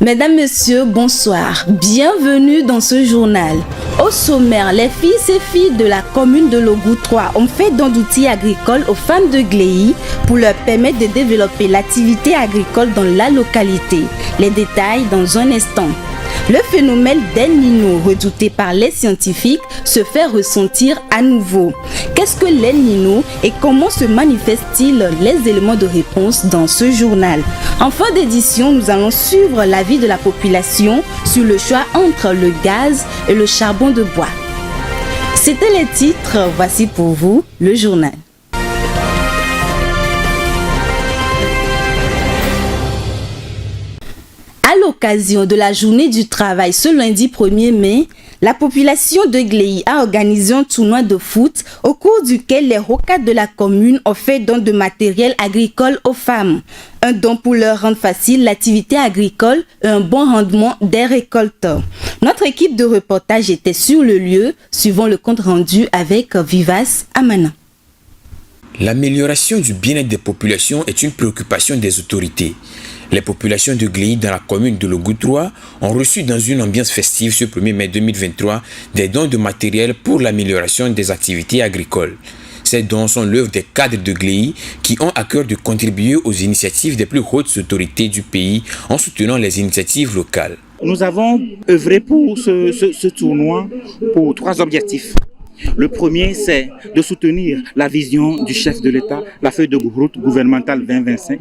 Mesdames, Messieurs, bonsoir. Bienvenue dans ce journal. Au sommaire, les fils et filles de la commune de Logou 3 ont fait don d'outils agricoles aux femmes de Gléy pour leur permettre de développer l'activité agricole dans la localité. Les détails dans un instant. Le phénomène d'El Niño, redouté par les scientifiques, se fait ressentir à nouveau. Qu'est-ce que l'El Niño et comment se manifestent-ils? Les éléments de réponse dans ce journal. En fin d'édition, nous allons suivre l'avis de la population sur le choix entre le gaz et le charbon de bois. C'était les titres, voici pour vous le journal. À l'occasion de la journée du travail ce lundi 1er mai, la population de Gléy a organisé un tournoi de foot au cours duquel les rocades de la commune ont fait don de matériel agricole aux femmes. Un don pour leur rendre facile l'activité agricole et un bon rendement des récoltes. Notre équipe de reportage était sur le lieu, suivant le compte rendu avec Vivace Amana. L'amélioration du bien-être des populations est une préoccupation des autorités. Les populations de Gléy dans la commune de Logou 3 ont reçu dans une ambiance festive ce 1er mai 2023 des dons de matériel pour l'amélioration des activités agricoles. Ces dons sont l'œuvre des cadres de Gléy qui ont à cœur de contribuer aux initiatives des plus hautes autorités du pays en soutenant les initiatives locales. Nous avons œuvré pour ce tournoi pour 3 objectifs. Le premier, c'est de soutenir la vision du chef de l'État, la feuille de route gouvernementale 2025.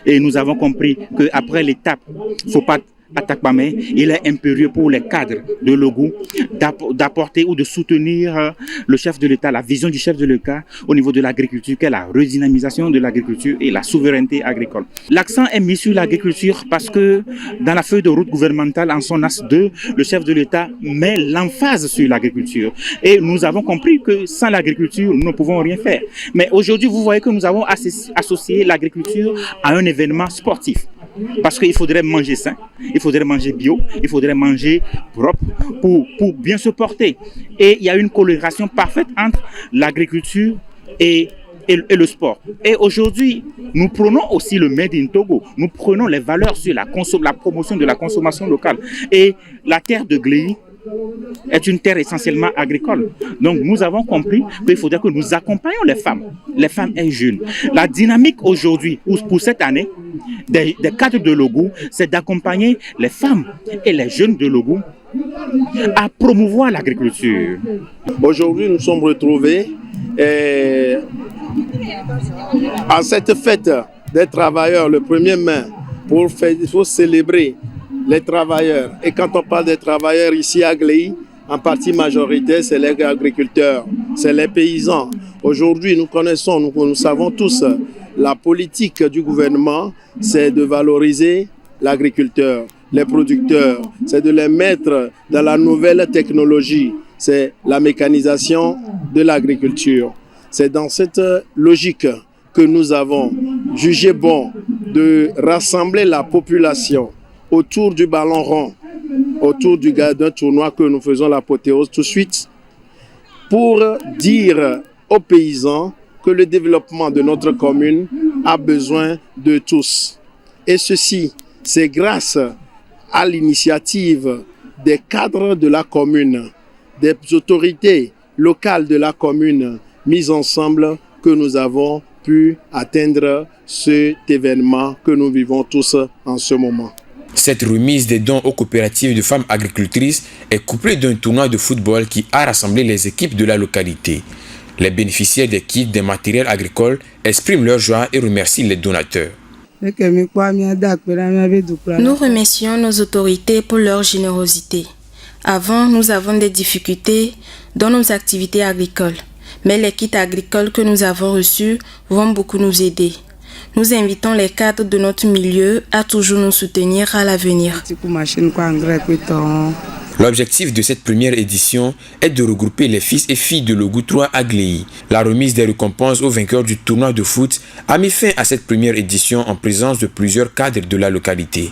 Et nous avons compris qu'après l'étape, il ne faut pas attaquer, il est impérieux pour les cadres de Logou d'apporter ou de soutenir le chef de l'État, la vision du chef de l'État au niveau de l'agriculture, qui est la redynamisation de l'agriculture et la souveraineté agricole. L'accent est mis sur l'agriculture parce que dans la feuille de route gouvernementale, en son axe 2, le chef de l'État met l'emphase sur l'agriculture. Et nous avons compris que sans l'agriculture, nous ne pouvons rien faire. Mais aujourd'hui, vous voyez que nous avons associé l'agriculture à un événement sportif. Parce qu'il faudrait manger sain, il faudrait manger bio, il faudrait manger propre pour bien se porter. Et il y a une corrélation parfaite entre l'agriculture et le sport. Et aujourd'hui, nous prenons aussi le Made in Togo. Nous prenons les valeurs sur la promotion de la consommation locale. Et la terre de Gléy est une terre essentiellement agricole. Donc nous avons compris qu'il faudrait que nous accompagnions les femmes et jeunes. La dynamique aujourd'hui, pour cette année, des cadres de Logou, c'est d'accompagner les femmes et les jeunes de Logou à promouvoir l'agriculture. Aujourd'hui, nous sommes retrouvés à cette fête des travailleurs le 1er mai pour célébrer les travailleurs. Et quand on parle des travailleurs ici à Gléy, en partie majoritaire, c'est les agriculteurs, c'est les paysans. Aujourd'hui, nous savons tous, la politique du gouvernement, c'est de valoriser l'agriculteur, les producteurs, c'est de les mettre dans la nouvelle technologie, c'est la mécanisation de l'agriculture. C'est dans cette logique que nous avons jugé bon de rassembler la population autour du ballon rond, autour d'un tournoi que nous faisons l'apothéose tout de suite, pour dire aux paysans que le développement de notre commune a besoin de tous. Et ceci, c'est grâce à l'initiative des cadres de la commune, des autorités locales de la commune mises ensemble que nous avons pu atteindre cet événement que nous vivons tous en ce moment. Cette remise des dons aux coopératives de femmes agricultrices est couplée d'un tournoi de football qui a rassemblé les équipes de la localité. Les bénéficiaires des kits des matériels agricoles expriment leur joie et remercient les donateurs. Nous remercions nos autorités pour leur générosité. Avant, nous avons des difficultés dans nos activités agricoles, mais les kits agricoles que nous avons reçus vont beaucoup nous aider. Nous invitons les cadres de notre milieu à toujours nous soutenir à l'avenir. L'objectif de cette première édition est de regrouper les fils et filles de Logou 3 à Gléy. La remise des récompenses aux vainqueurs du tournoi de foot a mis fin à cette première édition en présence de plusieurs cadres de la localité.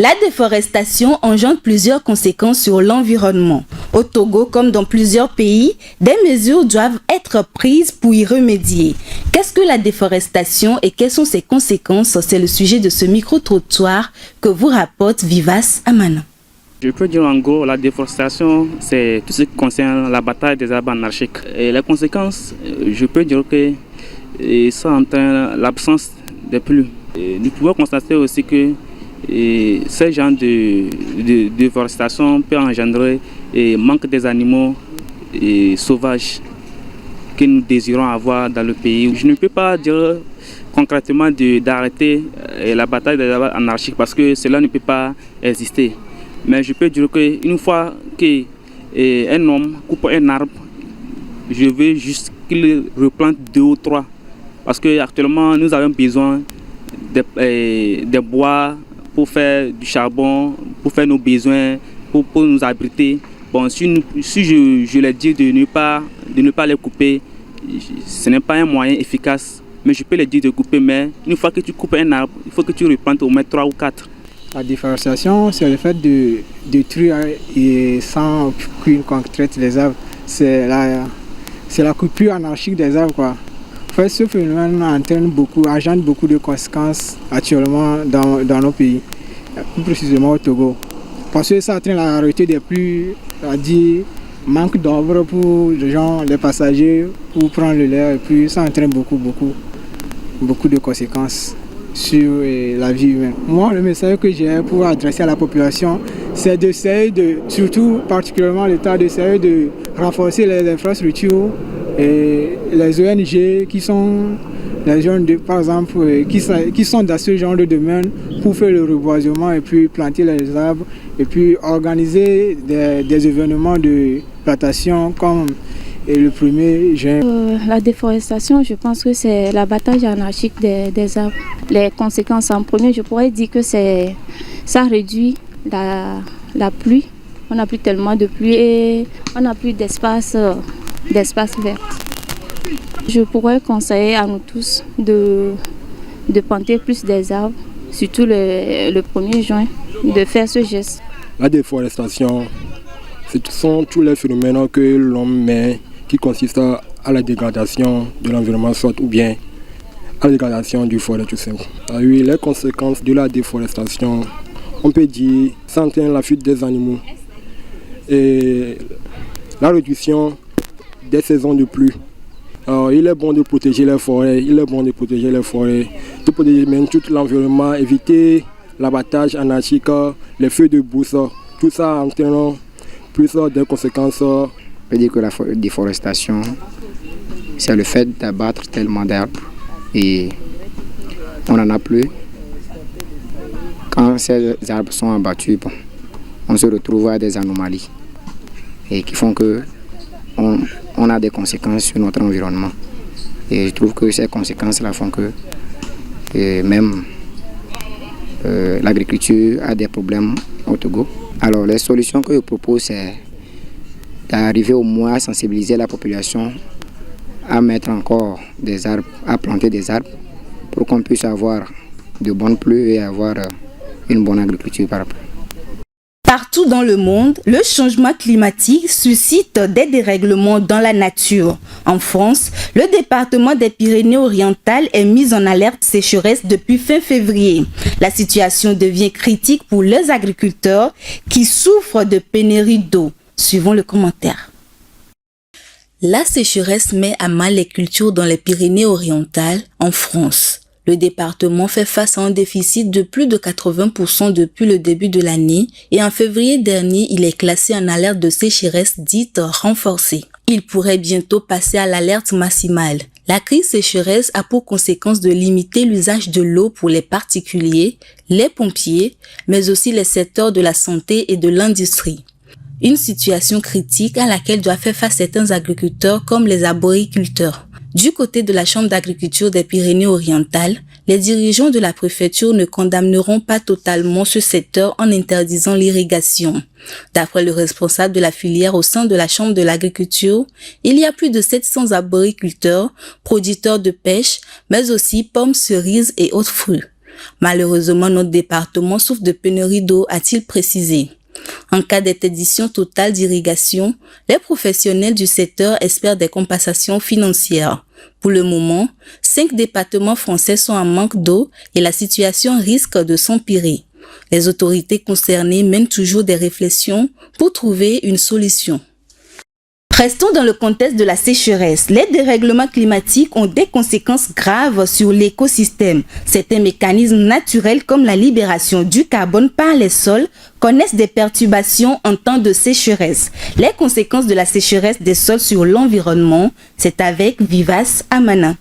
La déforestation engendre plusieurs conséquences sur l'environnement. Au Togo, comme dans plusieurs pays, des mesures doivent être prises pour y remédier. Qu'est-ce que la déforestation et quelles sont ses conséquences? C'est le sujet de ce micro-trottoir que vous rapporte Vivace Amana. Je peux dire en gros, la déforestation, c'est tout ce qui concerne la bataille des arbres anarchiques. Et les conséquences, je peux dire que ça entraîne l'absence des pluies. Nous pouvons constater aussi que ce genre de déforestation peut engendrer manque des animaux sauvages que nous désirons avoir dans le pays. Je ne peux pas dire concrètement d'arrêter la bataille des arbres anarchiques parce que cela ne peut pas exister. Mais je peux dire qu'une fois qu'un homme coupe un arbre, je veux juste qu'il replante 2 ou 3. Parce qu'actuellement, nous avons besoin de bois pour faire du charbon, pour faire nos besoins, pour nous abriter. Bon, si je les dis de ne pas les couper, ce n'est pas un moyen efficace. Mais je peux les dire de couper, mais une fois que tu coupes un arbre, il faut que tu replantes au moins 3 ou 4. La déforestation, c'est le fait de détruire et sans aucune concrète les arbres. C'est la coupure anarchique des arbres, quoi. En fait, ce phénomène engendre beaucoup de conséquences actuellement dans nos pays, plus précisément au Togo. Parce que ça entraîne la rareté des pluies, c'est-à-dire manque d'arbres pour les gens, les passagers, pour prendre le lait, et puis ça entraîne beaucoup de conséquences sur la vie humaine. Moi, le message que j'ai pour adresser à la population, c'est d'essayer surtout particulièrement l'État, d'essayer de renforcer les infrastructures et les ONG qui sont les jeunes, par exemple, qui sont dans ce genre de domaine pour faire le reboisement et puis planter les arbres et puis organiser des événements de plantation comme le 1er juin. La déforestation, je pense que c'est l'abattage anarchique des arbres. Les conséquences, en premier, je pourrais dire que ça réduit la pluie. On n'a plus tellement de pluie et on n'a plus d'espace vert. Je pourrais conseiller à nous tous de planter plus des arbres, surtout le 1er juin, de faire ce geste. La déforestation, ce sont tous les phénomènes que l'homme met qui consistent à la dégradation de l'environnement, soit ou bien à la dégradation du forêt tout simple. Oui, les conséquences de la déforestation, on peut dire, ça entraîne la fuite des animaux et la réduction des saisons de pluie. Alors, il est bon de protéger les forêts, de protéger même tout l'environnement, éviter l'abattage anarchique, les feux de brousse, tout ça entraînant plus des conséquences. Je peux dire que la déforestation, c'est le fait d'abattre tellement d'arbres et on n'en a plus. Quand ces arbres sont abattus, on se retrouve à des anomalies et qui font que on a des conséquences sur notre environnement. Et je trouve que ces conséquences-là font que même l'agriculture a des problèmes au Togo. Alors les solutions que je propose, c'est d'arriver au moins à sensibiliser la population à mettre encore des arbres, à planter des arbres pour qu'on puisse avoir de bonnes pluies et avoir une bonne agriculture par rapport. Partout dans le monde, le changement climatique suscite des dérèglements dans la nature. En France, le département des Pyrénées-Orientales est mis en alerte sécheresse depuis fin février. La situation devient critique pour les agriculteurs qui souffrent de pénurie d'eau. Suivons le commentaire. La sécheresse met à mal les cultures dans les Pyrénées-Orientales en France. Le département fait face à un déficit de plus de 80% depuis le début de l'année et en février dernier, il est classé en alerte de sécheresse dite renforcée. Il pourrait bientôt passer à l'alerte maximale. La crise sécheresse a pour conséquence de limiter l'usage de l'eau pour les particuliers, les pompiers, mais aussi les secteurs de la santé et de l'industrie. Une situation critique à laquelle doivent faire face certains agriculteurs comme les arboriculteurs. Du côté de la Chambre d'agriculture des Pyrénées-Orientales, les dirigeants de la préfecture ne condamneront pas totalement ce secteur en interdisant l'irrigation. D'après le responsable de la filière au sein de la Chambre de l'agriculture, il y a plus de 700 arboriculteurs, producteurs de pêche, mais aussi pommes, cerises et autres fruits. Malheureusement, notre département souffre de pénurie d'eau, a-t-il précisé. En cas d'interdiction totale d'irrigation, les professionnels du secteur espèrent des compensations financières. Pour le moment, 5 départements français sont en manque d'eau et la situation risque de s'empirer. Les autorités concernées mènent toujours des réflexions pour trouver une solution. Restons dans le contexte de la sécheresse. Les dérèglements climatiques ont des conséquences graves sur l'écosystème. Certains mécanismes naturels comme la libération du carbone par les sols connaissent des perturbations en temps de sécheresse. Les conséquences de la sécheresse des sols sur l'environnement, c'est avec Vivace Amana.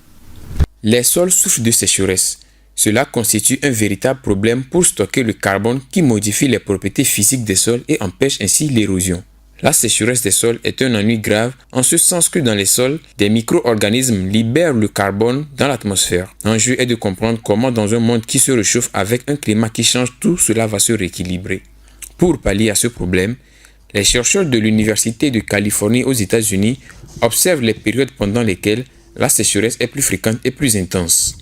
Les sols souffrent de sécheresse. Cela constitue un véritable problème pour stocker le carbone qui modifie les propriétés physiques des sols et empêche ainsi l'érosion. La sécheresse des sols est un ennui grave en ce sens que dans les sols, des micro-organismes libèrent le carbone dans l'atmosphère. L'enjeu est de comprendre comment dans un monde qui se réchauffe avec un climat qui change, tout cela va se rééquilibrer. Pour pallier à ce problème, les chercheurs de l'Université de Californie aux États-Unis observent les périodes pendant lesquelles la sécheresse est plus fréquente et plus intense.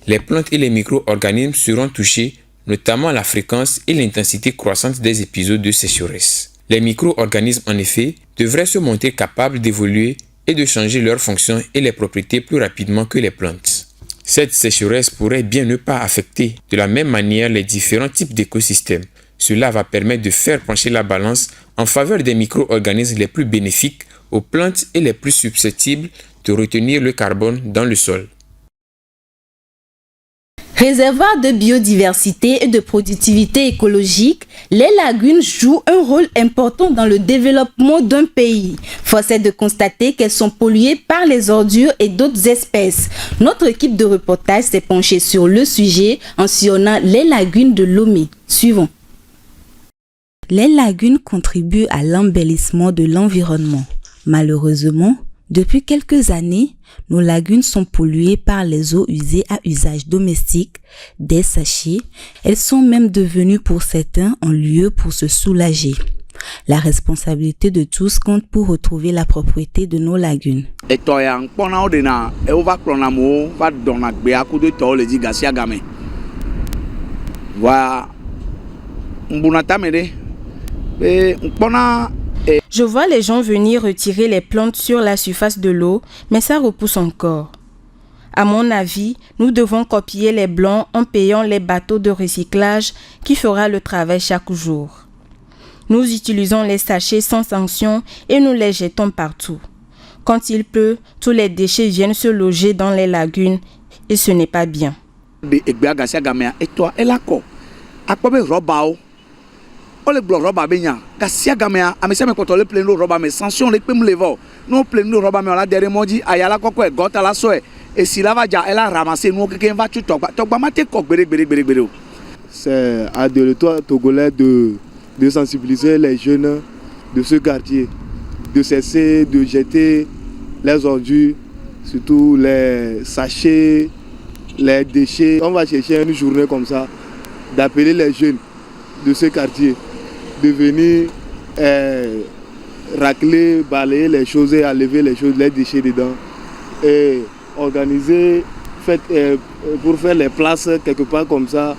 Les plantes et les micro-organismes seront touchés, notamment la fréquence et l'intensité croissante des épisodes de sécheresse. Les micro-organismes, en effet, devraient se montrer capables d'évoluer et de changer leurs fonctions et les propriétés plus rapidement que les plantes. Cette sécheresse pourrait bien ne pas affecter de la même manière les différents types d'écosystèmes. Cela va permettre de faire pencher la balance en faveur des micro-organismes les plus bénéfiques aux plantes et les plus susceptibles de retenir le carbone dans le sol. Réservoirs de biodiversité et de productivité écologique, les lagunes jouent un rôle important dans le développement d'un pays. Force est de constater qu'elles sont polluées par les ordures et d'autres espèces. Notre équipe de reportage s'est penchée sur le sujet en sillonnant les lagunes de Lomé. Suivons. Les lagunes contribuent à l'embellissement de l'environnement. Malheureusement, depuis quelques années, nos lagunes sont polluées par les eaux usées à usage domestique, des sachets. Elles sont même devenues pour certains un lieu pour se soulager. La responsabilité de tous compte pour retrouver la propriété de nos lagunes. Je vois les gens venir retirer les plantes sur la surface de l'eau, mais ça repousse encore. À mon avis, nous devons copier les blancs en payant les bateaux de recyclage qui fera le travail chaque jour. Nous utilisons les sachets sans sanction et nous les jetons partout. Quand il pleut, tous les déchets viennent se loger dans les lagunes et ce n'est pas bien. Ole blo roba benya gasia gamea amesema kotole pleno roba me sanction le pem levo no pleno roba me la dere moji ayala kokko e gota la so e silava ja ela ramasser nous quelqu'un va tu togba mate ko gbere. C'est à de l'État togolais de sensibiliser les jeunes de ce quartier, de cesser de jeter les ordures, surtout les sachets, les déchets. On va chercher une journée comme ça d'appeler les jeunes de ce quartier de venir racler, balayer les choses et enlever les choses, les déchets dedans et organiser pour faire les places quelque part comme ça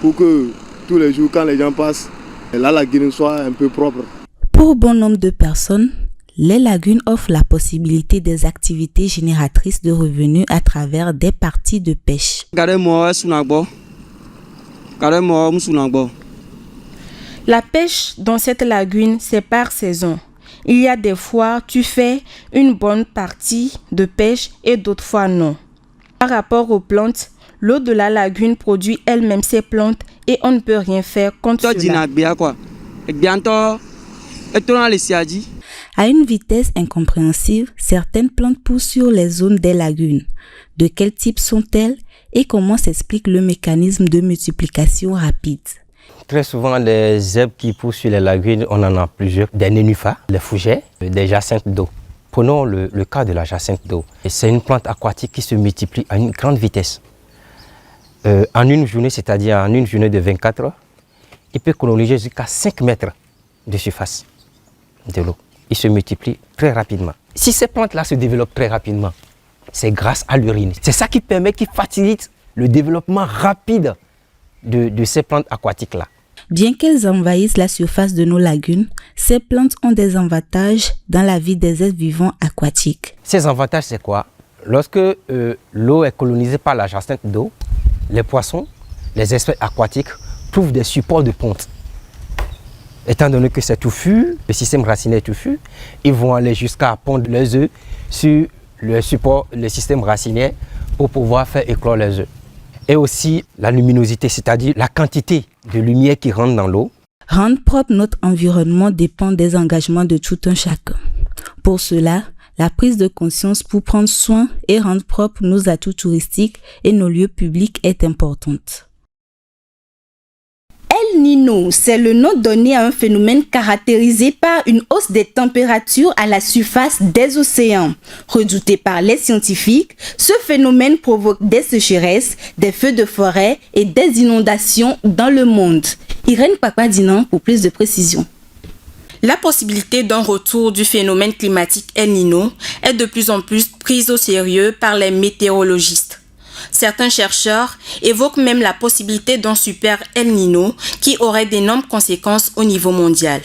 pour que tous les jours quand les gens passent, la lagune soit un peu propre. Pour bon nombre de personnes, les lagunes offrent la possibilité des activités génératrices de revenus à travers des parties de pêche. La pêche dans cette lagune, c'est par saison. Il y a des fois, tu fais une bonne partie de pêche et d'autres fois non. Par rapport aux plantes, l'eau de la lagune produit elle-même ses plantes et on ne peut rien faire contre cela. À une vitesse incompréhensible, certaines plantes poussent sur les zones des lagunes. De quel type sont-elles et comment s'explique le mécanisme de multiplication rapide? Très souvent, les herbes qui poussent sur les lagunes, on en a plusieurs. Des nénuphars, des fougères, des jacinthes d'eau. Prenons le cas de la jacinthe d'eau. C'est une plante aquatique qui se multiplie à une grande vitesse. En une journée, c'est-à-dire en une journée de 24 heures, il peut coloniser jusqu'à 5 mètres de surface de l'eau. Il se multiplie très rapidement. Si ces plantes-là se développent très rapidement, c'est grâce à l'urine. C'est ça qui facilite le développement rapide de ces plantes aquatiques-là. Bien qu'elles envahissent la surface de nos lagunes, ces plantes ont des avantages dans la vie des êtres vivants aquatiques. Ces avantages, c'est quoi? Lorsque l'eau est colonisée par la jacinthe d'eau, les poissons, les espèces aquatiques trouvent des supports de ponte. Étant donné que c'est touffu, le système racinaire est touffu, ils vont aller jusqu'à pondre leurs œufs sur le support, le système racinaire, pour pouvoir faire éclore les œufs. Et aussi la luminosité, c'est-à-dire la quantité de lumière qui rentre dans l'eau. Rendre propre notre environnement dépend des engagements de tout un chacun. Pour cela, la prise de conscience pour prendre soin et rendre propre nos atouts touristiques et nos lieux publics est importante. El Niño, c'est le nom donné à un phénomène caractérisé par une hausse des températures à la surface des océans. Redouté par les scientifiques, ce phénomène provoque des sécheresses, des feux de forêt et des inondations dans le monde. Irène Papadinan pour plus de précisions. La possibilité d'un retour du phénomène climatique El Niño est de plus en plus prise au sérieux par les météorologistes. Certains chercheurs évoquent même la possibilité d'un super El Niño qui aurait d'énormes conséquences au niveau mondial.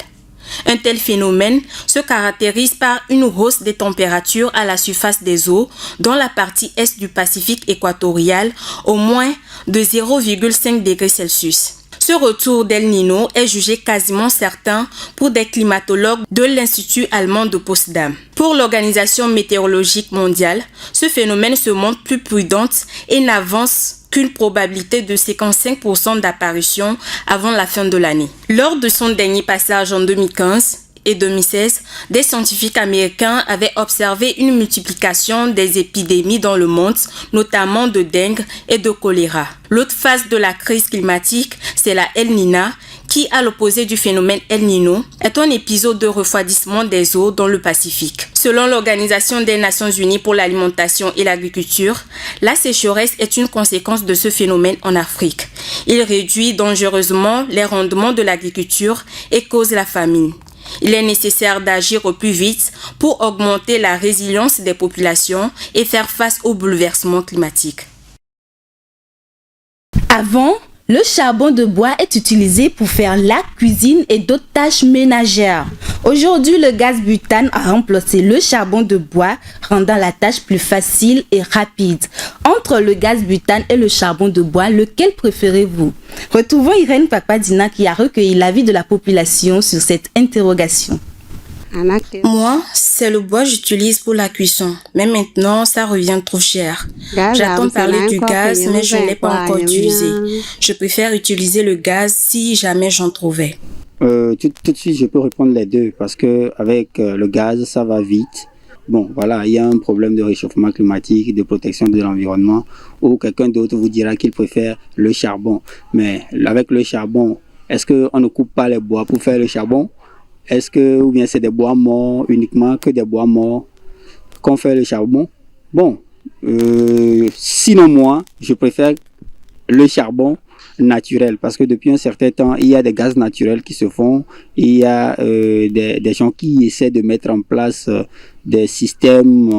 Un tel phénomène se caractérise par une hausse des températures à la surface des eaux dans la partie est du Pacifique équatorial au moins de 0,5 degrés Celsius. Ce retour d'El Niño est jugé quasiment certain pour des climatologues de l'Institut allemand de Potsdam. Pour l'Organisation météorologique mondiale, ce phénomène se montre plus prudent et n'avance qu'une probabilité de 55% d'apparition avant la fin de l'année. Lors de son dernier passage en 2015, et 2016, des scientifiques américains avaient observé une multiplication des épidémies dans le monde, notamment de dengue et de choléra. L'autre phase de la crise climatique, c'est la El Niña, qui, à l'opposé du phénomène El Niño, est un épisode de refroidissement des eaux dans le Pacifique. Selon l'Organisation des Nations Unies pour l'alimentation et l'agriculture, la sécheresse est une conséquence de ce phénomène en Afrique. Il réduit dangereusement les rendements de l'agriculture et cause la famine. Il est nécessaire d'agir au plus vite pour augmenter la résilience des populations et faire face aux bouleversements climatiques. Avant, le charbon de bois est utilisé pour faire la cuisine et d'autres tâches ménagères. Aujourd'hui, le gaz butane a remplacé le charbon de bois, rendant la tâche plus facile et rapide. Entre le gaz butane et le charbon de bois, lequel préférez-vous? Retrouvons Irène Papadinan qui a recueilli l'avis de la population sur cette interrogation. Moi, c'est le bois que j'utilise pour la cuisson. Mais maintenant, ça revient trop cher. J'attends parler du gaz, mais je ne l'ai pas encore utilisé. Je préfère utiliser le gaz si jamais j'en trouvais. Tout de suite, je peux répondre les deux parce que avec le gaz, ça va vite. Bon, voilà, il y a un problème de réchauffement climatique, de protection de l'environnement, ou quelqu'un d'autre vous dira qu'il préfère le charbon. Mais avec le charbon, est-ce qu'on ne coupe pas les bois pour faire le charbon? Est-ce que, ou bien c'est des bois morts, uniquement que des bois morts qu'on fait le charbon? Bon, sinon moi, je préfère le charbon naturel parce que depuis un certain temps, il y a des gaz naturels qui se font. Il y a des gens qui essaient de mettre en place des systèmes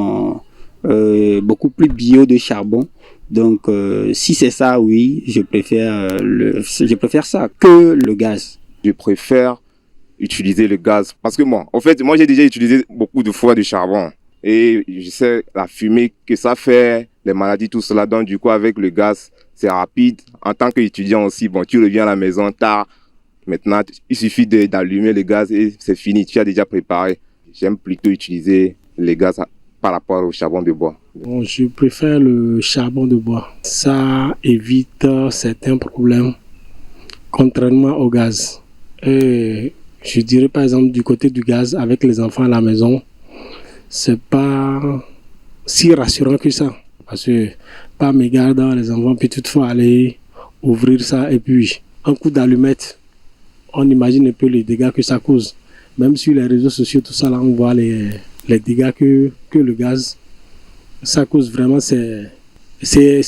beaucoup plus bio de charbon. Donc, si c'est ça, oui, je préfère ça que le gaz. Je préfère utiliser le gaz parce que moi j'ai déjà utilisé beaucoup de fois du charbon et je sais la fumée que ça fait, les maladies, tout cela. Donc du coup avec le gaz c'est rapide. En tant qu'étudiant aussi, bon, tu reviens à la maison tard, maintenant il suffit d'allumer le gaz et c'est fini, tu as déjà préparé. J'aime plutôt utiliser le gaz par rapport au charbon de bois. Bon, je préfère le charbon de bois, ça évite certains problèmes contrairement au gaz. Et je dirais par exemple du côté du gaz avec les enfants à la maison, c'est pas si rassurant que ça. Parce que par mégarde, les enfants peuvent toutefois aller ouvrir ça et puis un coup d'allumette, on imagine un peu les dégâts que ça cause. Même sur les réseaux sociaux, tout ça là, on voit les dégâts que le gaz, ça cause vraiment, c'est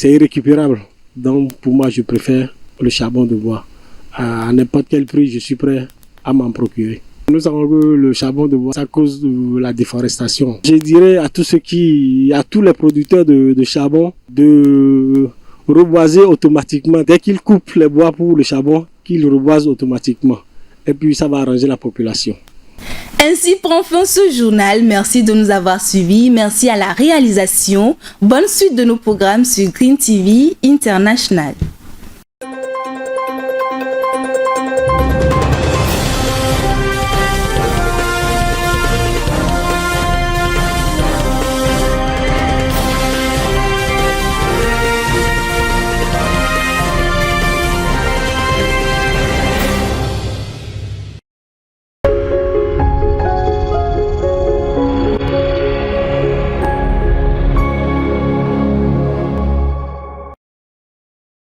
irrécupérable. Donc pour moi, je préfère le charbon de bois. À n'importe quel prix, je suis prêt à m'en procurer. Nous savons que le charbon de bois, ça cause de la déforestation. Je dirais à tous les producteurs de charbon de reboiser automatiquement. Dès qu'ils coupent les bois pour le charbon, qu'ils reboisent automatiquement. Et puis ça va arranger la population. Ainsi prend fin ce journal. Merci de nous avoir suivis. Merci à la réalisation. Bonne suite de nos programmes sur Green TV International.